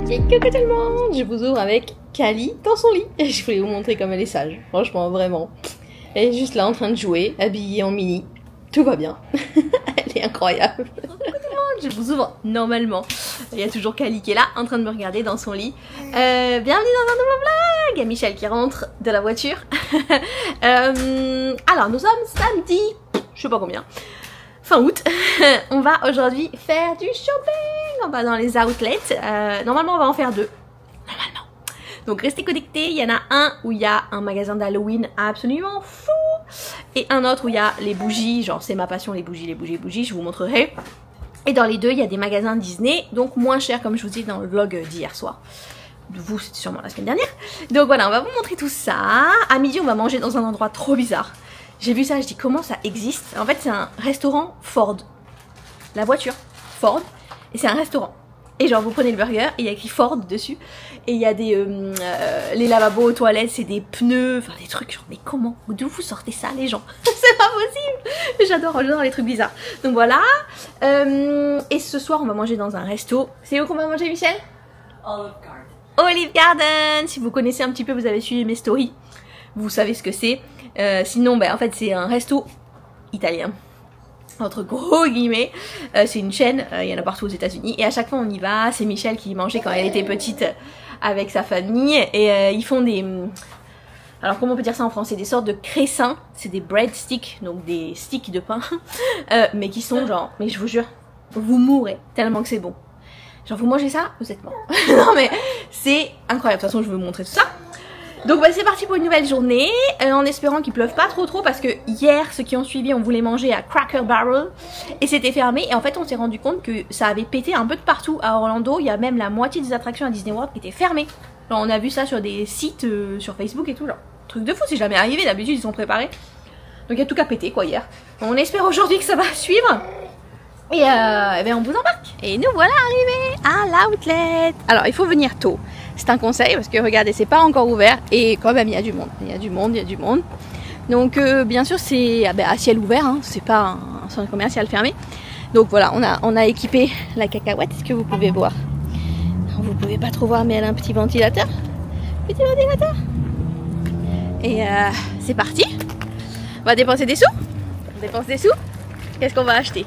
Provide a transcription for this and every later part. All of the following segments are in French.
Et coucou tout le monde, je vous ouvre avec Kali dans son lit. Je voulais vous montrer comme elle est sage, franchement, vraiment. Elle est juste là en train de jouer, habillée en mini. Tout va bien. Elle est incroyable. Coucou tout le monde, je vous ouvre normalement. Il y a toujours Kali qui est là, en train de me regarder dans son lit. Bienvenue dans un nouveau vlog. Il y a Michel qui rentre de la voiture. Alors, nous sommes samedi, je sais pas combien. Fin août, on va aujourd'hui faire du shopping. On va dans les outlets. Normalement, on va en faire deux. Normalement. Donc, restez connectés. Il y en a un où il y a un magasin d'Halloween absolument fou. Et un autre où il y a les bougies. Genre, c'est ma passion, les bougies, les bougies, les bougies. Je vous montrerai. Et dans les deux, il y a des magasins Disney. Donc, moins cher, comme je vous dis dans le vlog d'hier soir. Vous, c'était sûrement la semaine dernière. Donc, voilà, on va vous montrer tout ça. À midi, on va manger dans un endroit trop bizarre. J'ai vu ça, je dis comment ça existe. En fait c'est un restaurant Ford. La voiture Ford. Et c'est un restaurant. Et genre vous prenez le burger et il y a écrit Ford dessus. Et il y a des les lavabos aux toilettes, c'est des pneus, enfin des trucs genre mais comment? D'où vous sortez ça les gens? C'est pas possible. J'adore les trucs bizarres. Donc voilà. Et ce soir on va manger dans un resto. C'est où qu'on va manger Michel? Olive Garden. Olive Garden. Si vous connaissez un petit peu, vous avez suivi mes stories, vous savez ce que c'est. Sinon, en fait, c'est un resto italien. Entre gros guillemets. C'est une chaîne, il y en a partout aux États-Unis. Et à chaque fois, on y va. C'est Michel qui y mangeait quand elle était petite avec sa famille. Et ils font des... Alors, comment on peut dire ça en français? Des sortes de cressins. C'est des breadsticks, donc des sticks de pain. Mais qui sont genre... Mais je vous jure, vous mourrez tellement que c'est bon. Genre, vous mangez ça, vous êtes mort. Non, mais c'est incroyable. De toute façon, je vais vous montrer tout ça. Donc c'est parti pour une nouvelle journée, en espérant qu'il pleuve pas trop parce que hier, ceux qui ont suivi, on voulait manger à Cracker Barrel et c'était fermé. Et en fait on s'est rendu compte que ça avait pété un peu de partout à Orlando. Il y a même la moitié des attractions à Disney World qui étaient fermées. Genre, on a vu ça sur des sites sur Facebook et tout, genre truc de fou, c'est jamais arrivé, d'habitude ils sont préparés. Donc il y a tout qu'à péter quoi hier. On espère aujourd'hui que ça va suivre. Et on vous embarque. Et nous voilà arrivés à l'outlet. Alors il faut venir tôt. C'est un conseil parce que regardez, c'est pas encore ouvert et quand même il y a du monde. Il y a du monde, il y a du monde. Donc bien sûr c'est à ciel ouvert, hein, c'est pas un centre commercial fermé. Donc voilà, on a équipé la cacahuète, ce que vous pouvez voir. Vous pouvez pas trop voir mais elle a un petit ventilateur. Petit ventilateur. Et c'est parti. On va dépenser des sous. On dépense des sous. Qu'est-ce qu'on va acheter?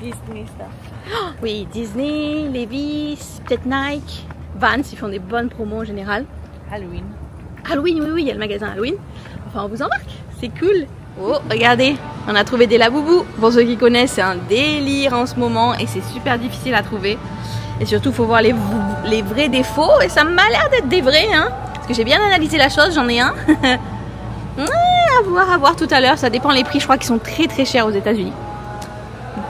Disney stuff. Oh, oui, Disney, Levi's, peut-être Nike, Vans, ils font des bonnes promos en général. Halloween. Halloween, oui, il y a le magasin Halloween. Enfin, on vous embarque, c'est cool. Oh, regardez, on a trouvé des Labubu. Pour ceux qui connaissent, c'est un délire en ce moment et c'est super difficile à trouver. Et surtout, il faut voir les vrais défauts et ça m'a l'air d'être des vrais, hein. Parce que j'ai bien analysé la chose, j'en ai un. À voir tout à l'heure, ça dépend les prix, je crois qu'ils sont très très chers aux États-Unis.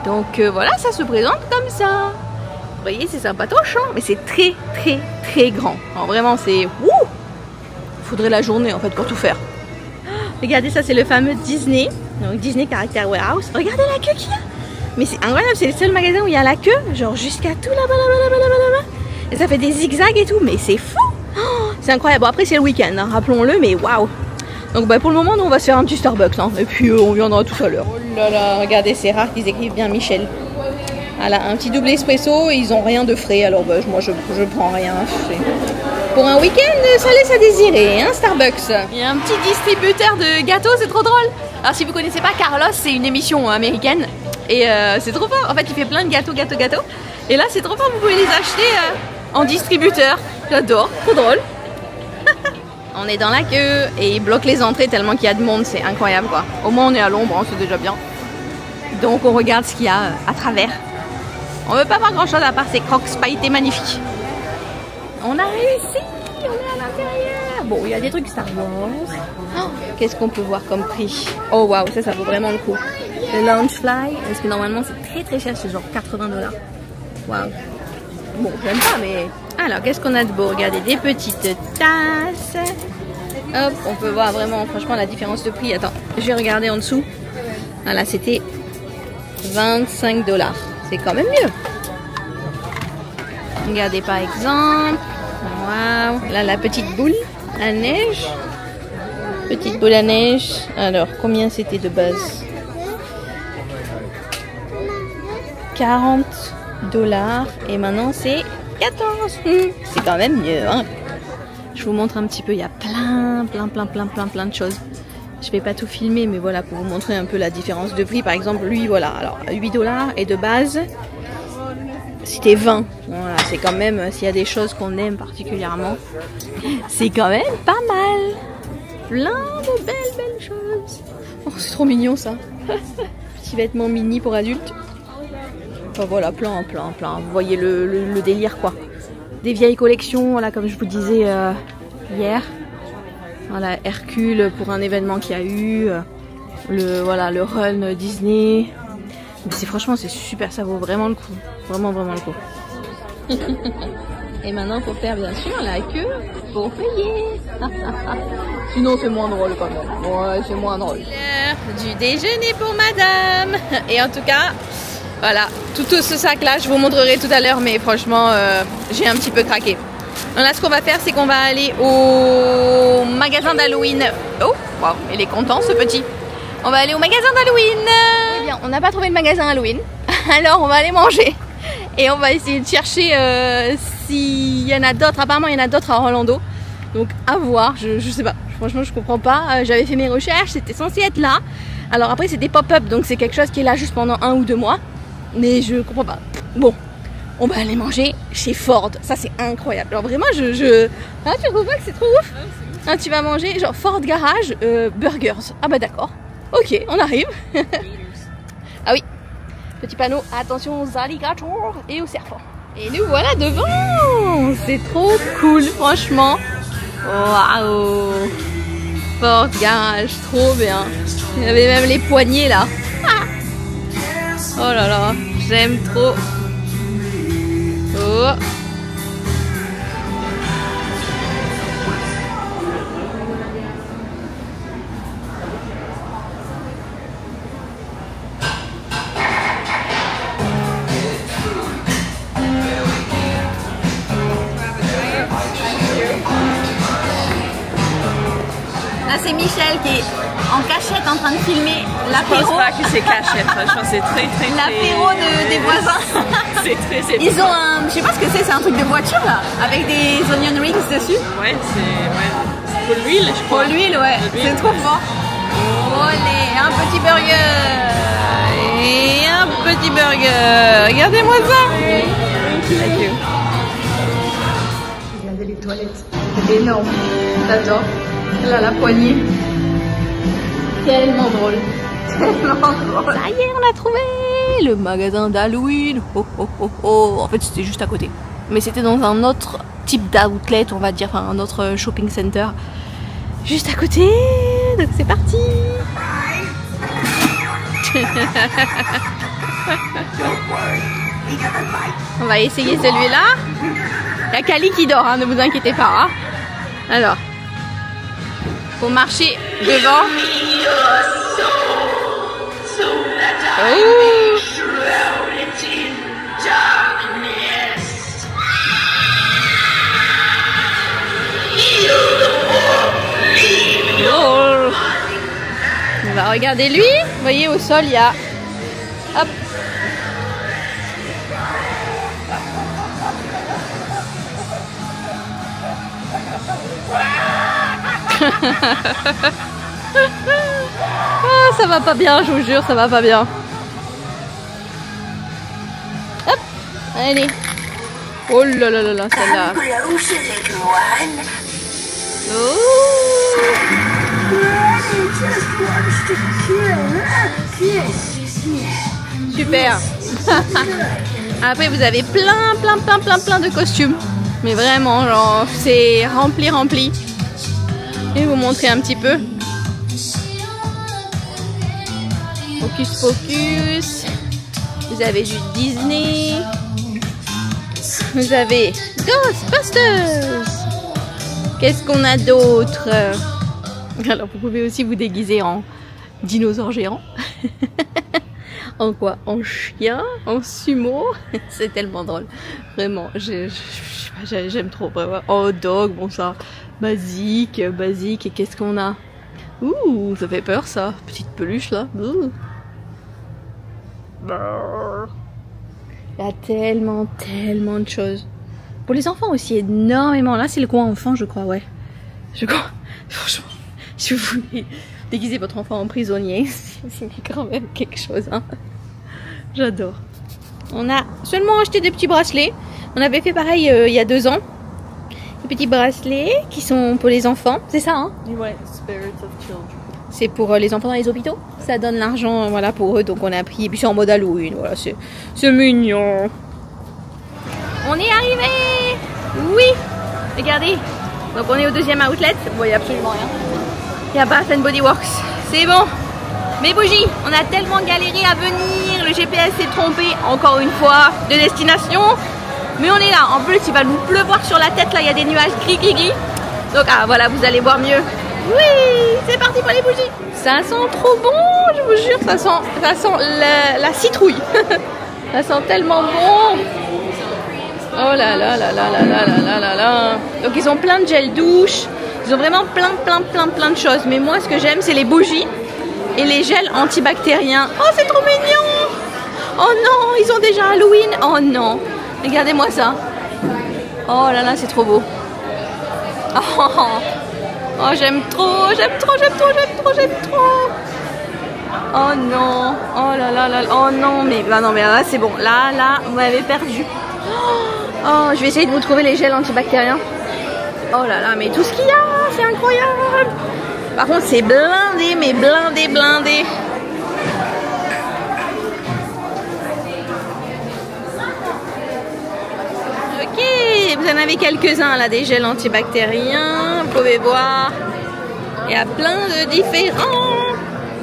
Donc voilà, ça se présente comme ça. Vous voyez, c'est sympatoche, hein, mais c'est très très très grand. Alors vraiment, c'est... Ouh, faudrait la journée en fait pour tout faire. Regardez, ça c'est le fameux Disney. Donc Disney Character Warehouse. Regardez la queue qu'il y a. Mais c'est incroyable, c'est le seul magasin où il y a la queue. Genre jusqu'à tout là-bas, là-bas. Et ça fait des zigzags et tout, mais c'est fou. Oh, c'est incroyable. Bon, après c'est le week-end, hein, rappelons-le, mais waouh. Donc pour le moment, nous, on va se faire un petit Starbucks, hein, et puis on viendra tout à l'heure. Oh là là, regardez, c'est rare qu'ils écrivent bien Michel. Voilà, un petit double espresso, et ils ont rien de frais, alors moi je prends rien. Pour un week-end, ça laisse à désirer, hein, Starbucks. Il y a un petit distributeur de gâteaux, c'est trop drôle. Alors si vous connaissez pas, Carlos, c'est une émission américaine, et c'est trop fort. En fait, il fait plein de gâteaux. Et là, c'est trop fort, vous pouvez les acheter en distributeur. J'adore, trop drôle. On est dans la queue et ils bloquent les entrées tellement qu'il y a de monde, c'est incroyable quoi. Au moins on est à l'ombre, hein, c'est déjà bien. Donc on regarde ce qu'il y a à travers. On veut pas voir grand chose à part ces crocs pailletés magnifiques. On a réussi, on est à l'intérieur. Bon, il y a des trucs Star Wars. Oh, qu'est-ce qu'on peut voir comme prix? Oh waouh, ça vaut vraiment le coup. Le Loungefly, parce que normalement c'est très très cher, c'est genre $80. Waouh. Bon, j'aime pas mais... Alors, qu'est-ce qu'on a de beau? Regardez, des petites tasses. Hop, on peut voir vraiment, franchement, la différence de prix. Attends, je vais regarder en dessous. Voilà, c'était $25. C'est quand même mieux. Regardez par exemple. Waouh. Là, la petite boule à neige. Petite boule à neige. Alors, combien c'était de base? $40. Et maintenant, c'est 14. C'est quand même mieux, hein. Je vous montre un petit peu, il y a plein de choses. Je vais pas tout filmer, mais voilà, pour vous montrer un peu la différence de prix. Par exemple, lui, voilà, alors 8 $ et de base, c'était 20. Voilà, c'est quand même, s'il y a des choses qu'on aime particulièrement, c'est quand même pas mal. Plein de belles choses. Oh, c'est trop mignon ça. Petit vêtement mini pour adultes. Enfin voilà, plein. Vous voyez le délire quoi. Des vieilles collections, voilà, comme je vous disais hier. Voilà, Hercule pour un événement qu'il y a eu. Le run Disney. Franchement, c'est super, ça vaut vraiment le coup. Vraiment le coup. Et maintenant, il faut faire bien sûr la queue pour payer. Sinon, c'est moins drôle quand même. Ouais, c'est moins drôle. L'heure du déjeuner pour madame. Et en tout cas, voilà, tout ce sac-là, je vous montrerai tout à l'heure, mais franchement, j'ai un petit peu craqué. Donc là, ce qu'on va faire, c'est qu'on va aller au magasin d'Halloween. Oh, wow, il est content ce petit. On va aller au magasin d'Halloween. Eh bien, on n'a pas trouvé de magasin Halloween. Alors, on va aller manger. Et on va essayer de chercher s'il y en a d'autres. Apparemment, il y en a d'autres à Orlando. Donc, à voir. Je sais pas. Franchement, je comprends pas. J'avais fait mes recherches. C'était censé être là. Alors après, c'est des pop-up. Donc, c'est quelque chose qui est là juste pendant 1 ou 2 mois. Mais je comprends pas. Bon. On va aller manger chez Ford. Ça, c'est incroyable. Alors vraiment, Ah, tu trouves pas que c'est trop ouf? Ah, tu vas manger genre Ford Garage Burgers. Ah bah d'accord. Ok, on arrive. Ah oui. Petit panneau. Attention aux alligators et aux serpents. Et nous voilà devant. C'est trop cool, franchement. Waouh. Ford Garage, trop bien. Il y avait même les poignées là. Ah. Oh là là, j'aime trop. Oh. Là c'est Michel qui est en cachette en train de filmer l'apéro. Je pense pas que c'est cachette, franchement c'est très l'apéro des voisins. c'est Ils ont un, je sais pas ce que c'est un truc de voiture là, avec des onion rings dessus. Ouais, c'est pour l'huile je crois. Pour l'huile, ouais, c'est trop fort. Olé, un petit burger. Et un petit burger. Regardez-moi ça. Thank you. Regardez les toilettes. C'est énorme. J'adore. Là, la poignée. Tellement drôle. Tellement drôle. Ça y est, on a trouvé le magasin d'Halloween. Oh, oh, oh, oh. En fait, c'était juste à côté. Mais c'était dans un autre type d'outlet, on va dire. Enfin, un autre shopping center. Juste à côté. Donc, c'est parti. On va essayer celui-là. Il y a Kali qui dort, hein, ne vous inquiétez pas. Hein. Alors, faut marcher devant. Oh. Oh. On va regarder lui. Vous voyez au sol il y a. Hop. Ah, ça va pas bien, je vous jure, ça va pas bien. Hop, allez. Oh là là là là, celle-là. Oh. Super. Après, vous avez plein de costumes. Mais vraiment, genre, c'est rempli. Et vous montrer un petit peu. Hocus Pocus. Vous avez du Disney. Vous avez Ghostbusters. Qu'est-ce qu'on a d'autre? Alors vous pouvez aussi vous déguiser en dinosaure géant. En quoi? En chien? En sumo? C'est tellement drôle. Vraiment, j'aime trop. Oh, dog, bon ça. Basique. Et qu'est-ce qu'on a? Ouh, ça fait peur ça. Petite peluche là. Ouh. Il y a tellement de choses. pour les enfants aussi, énormément. Là, c'est le coin enfant, je crois, ouais. Je crois. Franchement, si vous voulez déguiser votre enfant en prisonnier, c'est quand même quelque chose, hein. J'adore. On a seulement acheté des petits bracelets. On avait fait pareil il y a 2 ans. Des petits bracelets qui sont pour les enfants. C'est ça, hein? Ouais, Spirit of Children. C'est pour les enfants dans les hôpitaux. Ça donne l'argent, voilà, pour eux. Donc on a pris. Et puis c'est en mode Halloween. Voilà, c'est mignon. On est arrivé. Oui. Regardez. Donc on est au 2e outlet. Vous voyez absolument rien. Il y a Bath and Body Works. C'est bon. Mes bougies, on a tellement galéré à venir, le GPS s'est trompé encore une fois de destination, mais on est là. En plus, il va nous pleuvoir sur la tête, là il y a des nuages gris. Donc ah voilà, vous allez voir mieux. Oui, c'est parti pour les bougies. Ça sent trop bon, je vous jure, ça sent la citrouille. Ça sent tellement bon. Oh là là là là là là là là là. Donc ils ont plein de gel douche, ils ont vraiment plein de choses. Mais moi, ce que j'aime, c'est les bougies. Et les gels antibactériens. Oh, c'est trop mignon. Oh non, ils ont déjà Halloween. Oh non. Regardez-moi ça. Oh là là, c'est trop beau. Oh, j'aime trop. Oh non. Oh là là là. Oh non, mais là, c'est bon. Là, vous m'avez perdu. Oh, je vais essayer de vous trouver les gels antibactériens. Oh là là, mais tout ce qu'il y a, c'est incroyable. Par contre, c'est blindé, mais blindé. Ok, vous en avez quelques-uns là, des gels antibactériens. Vous pouvez voir. Il y a plein de différents.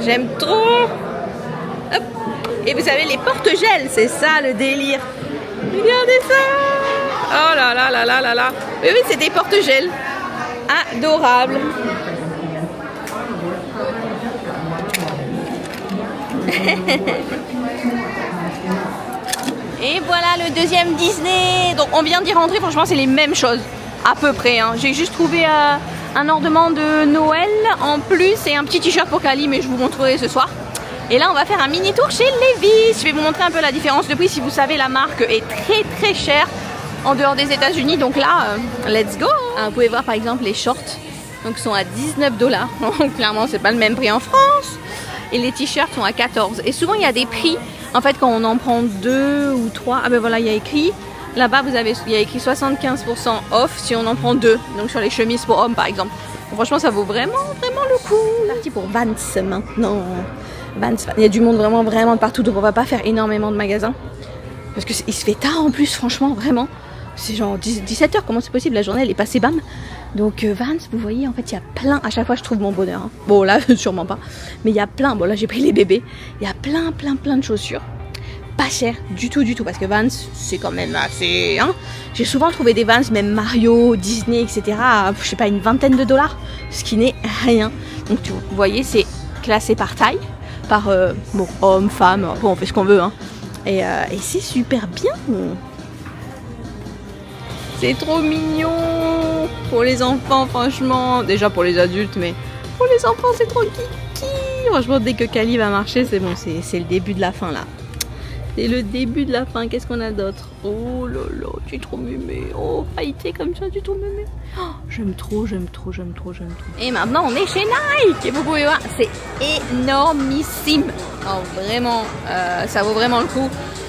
J'aime trop. Hop. Et vous avez les porte-gels, c'est ça le délire. Regardez ça. Oh là là là là là là. Oui, c'est des porte-gels. Adorables. Et voilà le 2e Disney. Donc on vient d'y rentrer, franchement c'est les mêmes choses à peu près, hein. J'ai juste trouvé un ornement de Noël en plus et un petit t-shirt pour Kali, mais je vous montrerai ce soir. Et là on va faire un mini tour chez Levi's. Je vais vous montrer un peu la différence de prix. Si vous savez, la marque est très chère en dehors des États-Unis, donc là let's go. Vous pouvez voir par exemple les shorts, donc sont à 19 $. Donc clairement c'est pas le même prix en France. Et les t-shirts sont à 14. Et souvent il y a des prix. En fait quand on en prend 2 ou 3, ah ben voilà, il y a écrit là-bas, il y a écrit 75% off si on en prend 2. Donc sur les chemises pour hommes par exemple. Donc, franchement ça vaut vraiment le coup. C'est parti pour Vans maintenant. Vans, il y a du monde vraiment de partout. Donc on va pas faire énormément de magasins. Parce qu'il se fait tard en plus, franchement, vraiment. C'est genre 17 h, comment c'est possible? La journée elle est passée bam. Donc Vans, vous voyez, en fait il y a plein, à chaque fois je trouve mon bonheur, hein. Bon là sûrement pas, mais il y a plein, bon là j'ai pris les bébés. Il y a plein de chaussures. Pas cher du tout, parce que Vans c'est quand même assez, hein. J'ai souvent trouvé des Vans, même Mario, Disney, etc. à, je sais pas, une vingtaine de $, ce qui n'est rien. Donc vous voyez, c'est classé par taille, par bon, homme, femme, bon on fait ce qu'on veut, hein. Et c'est super bien. C'est trop mignon pour les enfants, franchement. Déjà pour les adultes, mais pour les enfants, c'est trop kiki. Franchement, dès que Kali va marcher, c'est bon, c'est le début de la fin, là. C'est le début de la fin. Qu'est-ce qu'on a d'autre? Oh là là, tu es trop mémé. Oh, pailleté comme ça, tu es trop mémé. Oh, j'aime trop. Et maintenant, on est chez Nike. Et vous pouvez voir, c'est énormissime. Oh, vraiment, ça vaut vraiment le coup.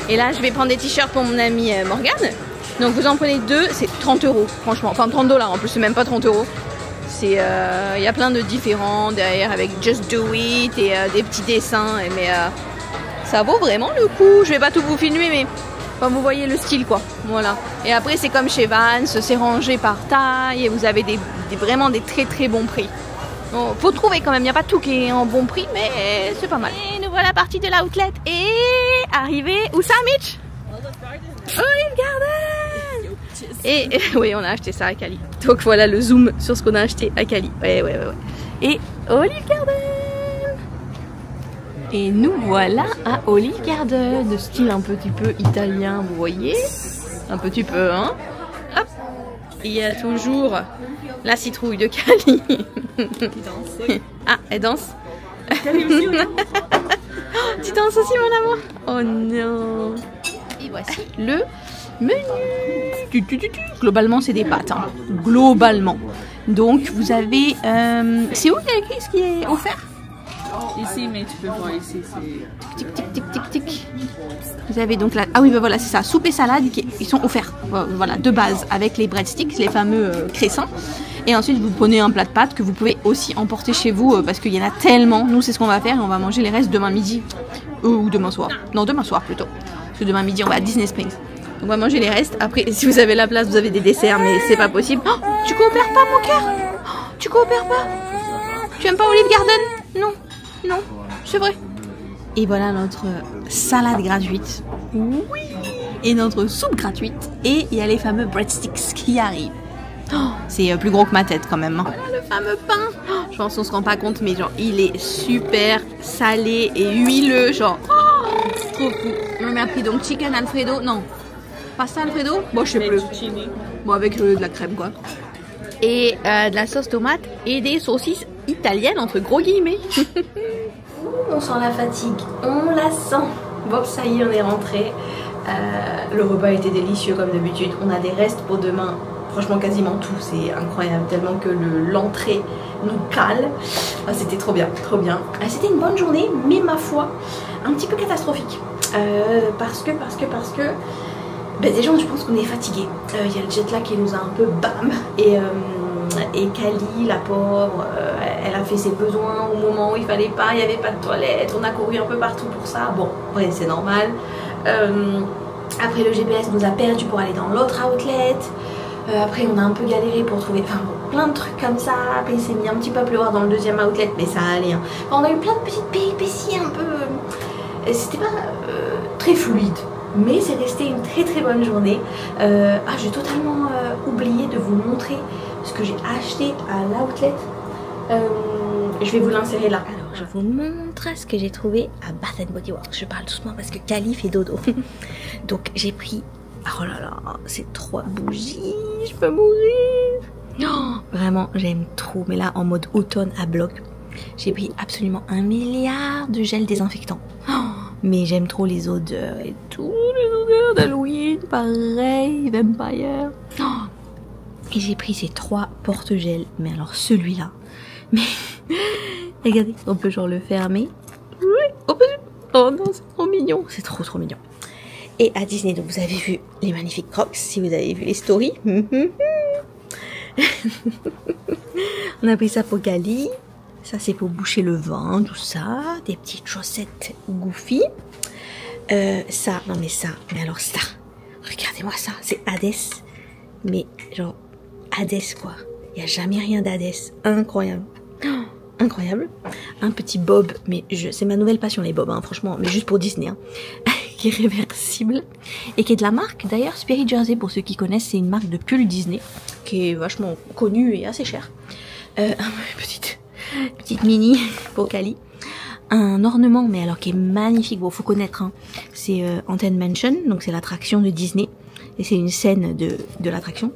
Et là, je vais prendre des t-shirts pour mon amie Morgane. Donc vous en prenez 2, c'est 30 €, franchement, enfin 30 $ en plus, c'est même pas 30 €. C'est, y a plein de différents derrière avec Just Do It et des petits dessins, mais ça vaut vraiment le coup. Je vais pas tout vous filmer, mais enfin, vous voyez le style quoi, voilà. Et après c'est comme chez Vans, c'est rangé par taille et vous avez vraiment des très bons prix. Bon, faut trouver quand même, il n'y a pas tout qui est en bon prix, mais c'est pas mal. Et nous voilà partis de l'outlet et arrivé, où ça Mitch? Olive Garden. Et oui, on a acheté ça à Kali. Donc voilà le zoom sur ce qu'on a acheté à Kali. Ouais. Et Olive Garden. Et nous voilà à Olive Garden, de style un petit peu italien, vous voyez? Un petit peu, hein? Hop. Il y a toujours la citrouille de Kali. Ah, elle danse. Tu danses aussi, mon amour? Oh non. Et voici le Menu. Globalement, c'est des pâtes. Hein. Globalement. Donc, vous avez... c'est où qu'il y a écrit ce qui est offert? Ici, mais tu peux voir ici, c'est... Tic, tic, tic, tic, tic. Vous avez donc là... Ah oui, ben voilà, c'est ça. Soupe et salade, ils sont offerts. Voilà, de base, avec les breadsticks, les fameux cressins. Et ensuite, vous prenez un plat de pâtes que vous pouvez aussi emporter chez vous parce qu'il y en a tellement. Nous, c'est ce qu'on va faire. On va manger les restes demain midi. Ou demain soir. Non, demain soir plutôt. Parce que demain midi, on va à Disney Springs. On va manger les restes. Après, si vous avez la place, vous avez des desserts, mais c'est pas possible. Oh, tu coopères pas, mon cœur? Oh, tu coopères pas? Tu aimes pas Olive Garden? Non, non, c'est vrai. Et voilà notre salade gratuite. Oui. Et notre soupe gratuite. Et il y a les fameux breadsticks qui arrivent. Oh, c'est plus gros que ma tête quand même. Voilà le fameux pain. Oh, je pense qu'on se rend pas compte, mais genre il est super salé et huileux. Genre, oh, trop cool. On a pris donc chicken Alfredo. Non. Pasta Alfredo? Bon, je sais plus. Bon, avec de la crème, quoi. Et de la sauce tomate et des saucisses italiennes, entre gros guillemets. On sent la fatigue, on la sent. Bon, ça y est, on est rentré. Le repas était délicieux, comme d'habitude. On a des restes pour demain. Franchement, quasiment tout. C'est incroyable, tellement que l'entrée nous cale. Ah, c'était trop bien, trop bien. C'était une bonne journée, mais ma foi, un petit peu catastrophique. Parce que ben déjà, je pense qu'on est fatigué. Il y a le jet lag qui nous a un peu bam. Et Kali, la pauvre, elle a fait ses besoins au moment où il fallait pas. Il n'y avait pas de toilette. On a couru un peu partout pour ça. Bon, ouais, c'est normal. Après, le GPS nous a perdu pour aller dans l'autre outlet. Après, on a un peu galéré pour trouver plein de trucs comme ça. Après, il s'est mis un petit peu à pleuvoir dans le deuxième outlet, mais ça allait. Hein. Enfin, on a eu plein de petites péripéties un peu. C'était pas très fluide. Mais c'est resté une très très bonne journée. J'ai totalement oublié de vous montrer ce que j'ai acheté à l'outlet. Je vais vous l'insérer là. Alors je vous montre ce que j'ai trouvé à Bath & Body Works. Je parle doucement parce que Kali fait dodo. Donc j'ai pris... Oh là là, c'est 3 bougies. Je peux mourir. Oh, vraiment, j'aime trop. Mais là, en mode automne à bloc. J'ai pris absolument 1 milliard de gel désinfectant. Oh, mais j'aime trop les odeurs et tout, les odeurs d'Halloween, pareil, Vampire. Oh. Et j'ai pris ces 3 porte-gel, mais alors celui-là, mais regardez, on peut genre le fermer. Oui, on peut... Oh non, c'est trop mignon, c'est trop trop mignon. Et à Disney, donc vous avez vu les magnifiques Crocs, si vous avez vu les stories. On a pris ça pour Kali. Ça, c'est pour boucher le vent, tout ça. Des petites chaussettes Goofy. Ça, non mais ça, mais alors ça. Regardez-moi ça, c'est Hades. Mais genre, Hades quoi. Il n'y a jamais rien d'Hades. Incroyable. Oh, incroyable. Un petit bob, mais c'est ma nouvelle passion les bobs, hein, franchement. Mais juste pour Disney. Hein. Qui est réversible. Et qui est de la marque, d'ailleurs, Spirit Jersey, pour ceux qui connaissent. C'est une marque de pull Disney. Qui est vachement connue et assez chère. Petite mini pour Kali. Un ornement, mais alors qui est magnifique. Bon, faut connaître. Hein. C'est Haunted Mansion, donc c'est l'attraction de Disney. Et c'est une scène de l'attraction.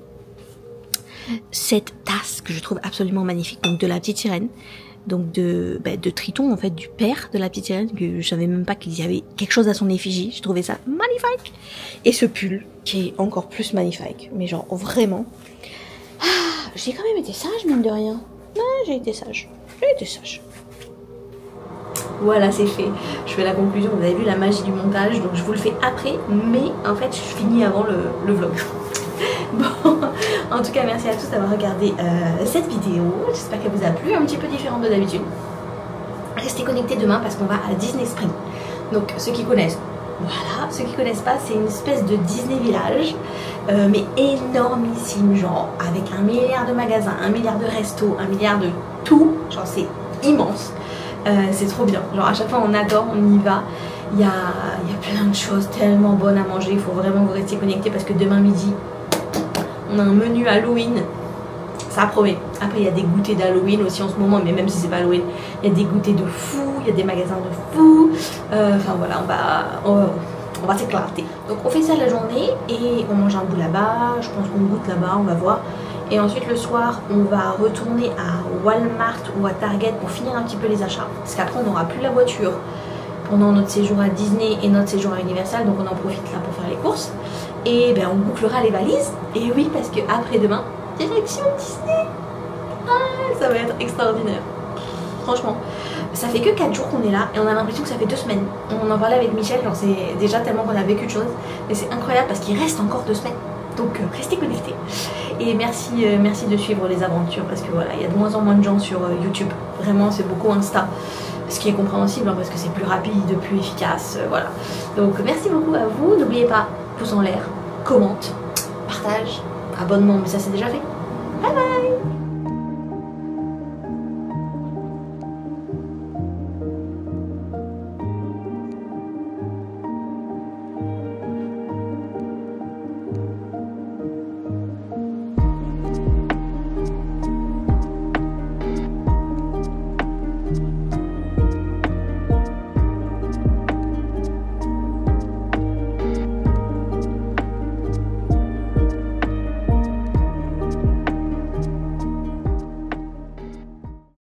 Cette tasse que je trouve absolument magnifique, donc de la petite sirène. Donc de Triton, en fait, du père de la petite sirène, que je savais même pas qu'il y avait quelque chose à son effigie. Je trouvais ça magnifique. Et ce pull, qui est encore plus magnifique. Mais genre, vraiment. J'ai quand même été sage, mine de rien. J'ai été sage. Voilà, c'est fait. Je fais la conclusion. Vous avez vu la magie du montage, donc je vous le fais après. Mais en fait, je finis avant le vlog. Bon, en tout cas, merci à tous d'avoir regardé cette vidéo. J'espère qu'elle vous a plu, un petit peu différente de d'habitude. Restez connectés demain parce qu'on va à Disney Springs. Donc, ceux qui connaissent, voilà. Ceux qui connaissent pas, c'est une espèce de Disney Village, mais énormissime, genre avec 1 milliard de magasins, 1 milliard de restos, 1 milliard de tout. Genre, c'est immense. C'est trop bien. Genre, à chaque fois, on adore, on y va. Il y a plein de choses tellement bonnes à manger. Il faut vraiment vous rester connectés parce que demain midi, on a un menu Halloween. Ça promet. Après, il y a des goûters d'Halloween aussi en ce moment, mais même si c'est pas Halloween, il y a des goûters de fou, il y a des magasins de fou. Enfin voilà, on va s'éclater. Donc on fait ça la journée et on mange un bout là-bas. Je pense qu'on goûte là-bas, on va voir. Et ensuite le soir, on va retourner à Walmart ou à Target pour finir un petit peu les achats. Parce qu'après, on n'aura plus la voiture pendant notre séjour à Disney et notre séjour à Universal. Donc on en profite là pour faire les courses. Et ben on bouclera les valises. Et oui, parce que après-demain, direction Disney. Ah, ça va être extraordinaire. Franchement, ça fait que 4 jours qu'on est là et on a l'impression que ça fait 2 semaines. On en parlait avec Michel, genre c'est déjà tellement qu'on a vécu de choses. Mais c'est incroyable parce qu'il reste encore 2 semaines. Donc restez connectés. Et merci, merci de suivre les aventures parce que voilà, il y a de moins en moins de gens sur YouTube. Vraiment, c'est beaucoup Insta. Ce qui est compréhensible hein, parce que c'est plus rapide, plus efficace. Voilà. Donc merci beaucoup à vous. N'oubliez pas, pouce en l'air, commente, partage, abonnement, mais ça c'est déjà fait. Bye bye.